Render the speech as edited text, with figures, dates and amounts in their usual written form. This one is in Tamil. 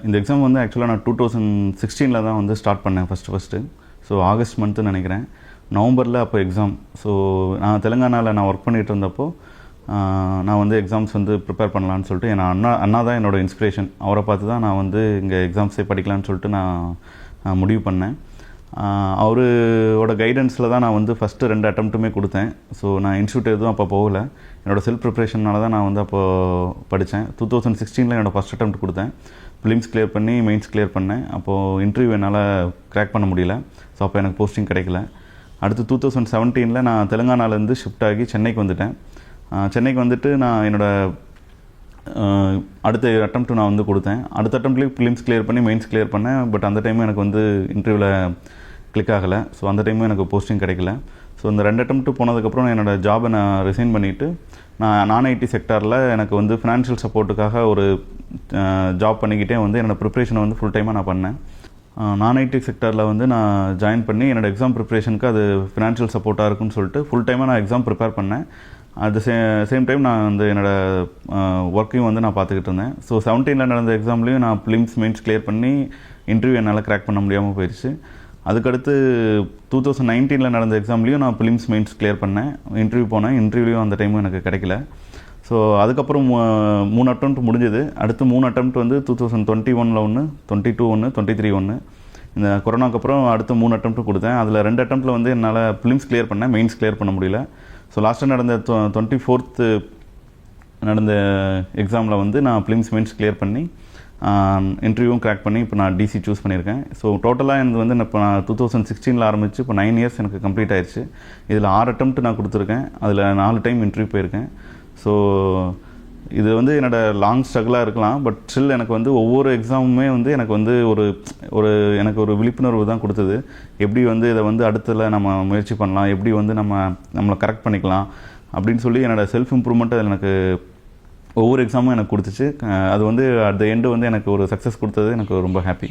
இந்த எக்ஸாம் வந்து ஆக்சுவலாக நான் 2016 தான் வந்து ஸ்டார்ட் பண்ணேன் ஃபஸ்ட்டு. ஸோ ஆகஸ்ட் மந்த்து நினைக்கிறேன். நவம்பரில் அப்போ எக்ஸாம். ஸோ நான் தெலுங்கானாவில் நான் ஒர்க் பண்ணிகிட்டு இருந்தப்போ நான் வந்து எக்ஸாம்ஸ் வந்து ப்ரிப்பேர் பண்ணலான்னு சொல்லிட்டு அண்ணா தான் என்னோடய இன்ஸ்பிரேஷன். அவரை பார்த்து தான் நான் வந்து இங்கே எக்ஸாம்ஸே படிக்கலான்னு சொல்லிட்டு நான் முடிவு பண்ணேன். அவரோட கைடன்ஸில் தான் நான் வந்து ஃபஸ்ட்டு 2 அட்டம்ப்ட்டுமே கொடுத்தேன். ஸோ நான் இன்ஸ்டியூட் எதுவும் அப்போ போகலை. என்னோடய செல்ஃப் ப்ரிப்ரேஷனால தான் நான் வந்து அப்போது படித்தேன். 2016 என்னோடய ஃபஸ்ட் அட்டம்ப்ட் கொடுத்தேன். ப்ரிலிம்ஸ் கிளியர் பண்ணி மெயின்ஸ் கிளியர் பண்ணேன். அப்போது இன்டர்வியூ என்னால் கிராக் பண்ண முடியல. ஸோ அப்போ எனக்கு போஸ்டிங் கிடைக்கல. அடுத்து 2017 நான் தெலுங்கானாலேருந்து ஷிஃப்ட் ஆகி சென்னைக்கு வந்துட்டேன். சென்னைக்கு வந்துட்டு நான் என்னோடய அடுத்த அட்டம்ப்ட்டு நான் வந்து கொடுத்தேன். அடுத்த அட்டம்ப்ட்லேயும் ப்ரிலிம்ஸ் கிளியர் பண்ணி மெயின்ஸ் கிளியர் பண்ணேன். பட் அந்த டைமும் எனக்கு வந்து இன்டர்வியூவில் கிளிக் ஆகலை. ஸோ அந்த டைமும் எனக்கு போஸ்டிங் கிடைக்கல. ஸோ இந்த 2 அட்டம்ப்ட்டு போனதுக்கப்புறம் என்னோடய ஜாபை நான் ரிசைன் பண்ணிவிட்டு நான் ஐடி செக்டாரில் எனக்கு வந்து ஃபினான்ஷியல் சப்போர்ட்டுக்காக ஒரு ஜாப் பண்ணிக்கிட்டே வந்து என்னோடய ப்ரிப்ரேஷனை வந்து ஃபுல் டைமாக நான் பண்ணேன். நான் ஐடி செக்டாரில் வந்து நான் ஜாயின் பண்ணி என்னோடய எக்ஸாம் ப்ரிப்ரேஷனுக்கு அது ஃபினான்ஷியல் சப்போர்ட்டாக இருக்குன்னு சொல்லிட்டு ஃபுல் டைமாக நான் எக்ஸாம் ப்ரிப்பேர் பண்ணேன். அட் சேம் டைம் நான் வந்து என்னோடய ஒர்க்கையும் வந்து நான் பார்த்துக்கிட்டு இருந்தேன். ஸோ 17 நடந்த எக்ஸாம்லேயும் நான் ப்ரிலிம்ஸ் மெயின்ஸ் கிளியர் பண்ணி இன்டர்வியூ என்னால் கிராக் பண்ண முடியாமல் போயிடுச்சு. அதுக்கடுத்து 2019 நடந்த எக்ஸாம்லேயும் நான் ப்ரிலிம்ஸ் மெயின்ஸ் கிளியர் பண்ணேன். இன்டர்வியூ போனேன். இன்டர்வியூலையும் அந்த டைமும் எனக்கு கிடைக்கல. ஸோ அதுக்கப்புறம் 3 அட்டம்ப்ட் முடிஞ்சது. அடுத்து 3 அட்டம்ப்ட் வந்து 2021 ஒன்று, 22 ஒன்று, 23 ஒன்று. இந்த கொரோனாக்கு அப்புறம் அடுத்து 3 அட்டம்ப்ட் கொடுத்தேன். அதில் 2 அட்டம்ப்ட்டில் வந்து என்னால் ப்ரிலிம்ஸ் கிளியர் பண்ணேன், மெயின்ஸ் கிளியர் பண்ண முடியல. ஸோ லாஸ்ட்டாக நடந்த 24th நடந்த எக்ஸாமில் வந்து நான் ப்ரிலிம்ஸ் மெயின்ஸ் கிளியர் பண்ணி இன்டர்வியூவும் கிராக் பண்ணி இப்போ நான் டிசி சூஸ் பண்ணியிருக்கேன். ஸோ டோட்டலாக எனக்கு வந்து இப்போ நான் 2016 ஆரம்பித்து இப்போ 9 இயர்ஸ் எனக்கு கம்ப்ளீட் ஆயிடுச்சு. இதில் 6 அட்டம்ப்ட் நான் கொடுத்துருக்கேன். அதில் 4 டைம் இன்டர்வியூ போயிருக்கேன். ஸோ இது வந்து என்னோடய லாங் ஸ்ட்ரகிளாக இருக்கலாம். பட் ஸ்டில் எனக்கு வந்து ஒவ்வொரு எக்ஸாமுமே வந்து எனக்கு வந்து எனக்கு ஒரு விழிப்புணர்வு தான் கொடுத்தது. எப்படி வந்து இதை வந்து அடுத்ததில் நம்ம முயற்சி பண்ணலாம், எப்படி வந்து நம்மளை கரெக்ட் பண்ணிக்கலாம் அப்படின்னு சொல்லி என்னோடய செல்ஃப் இம்ப்ரூவ்மெண்ட் அதில் எனக்கு ஒவ்வொரு எக்ஸாமும் எனக்கு கொடுத்துச்சு. அது வந்து அட் த எண்டு வந்து எனக்கு ஒரு சக்ஸஸ் கொடுத்தது எனக்கு ரொம்ப ஹாப்பி.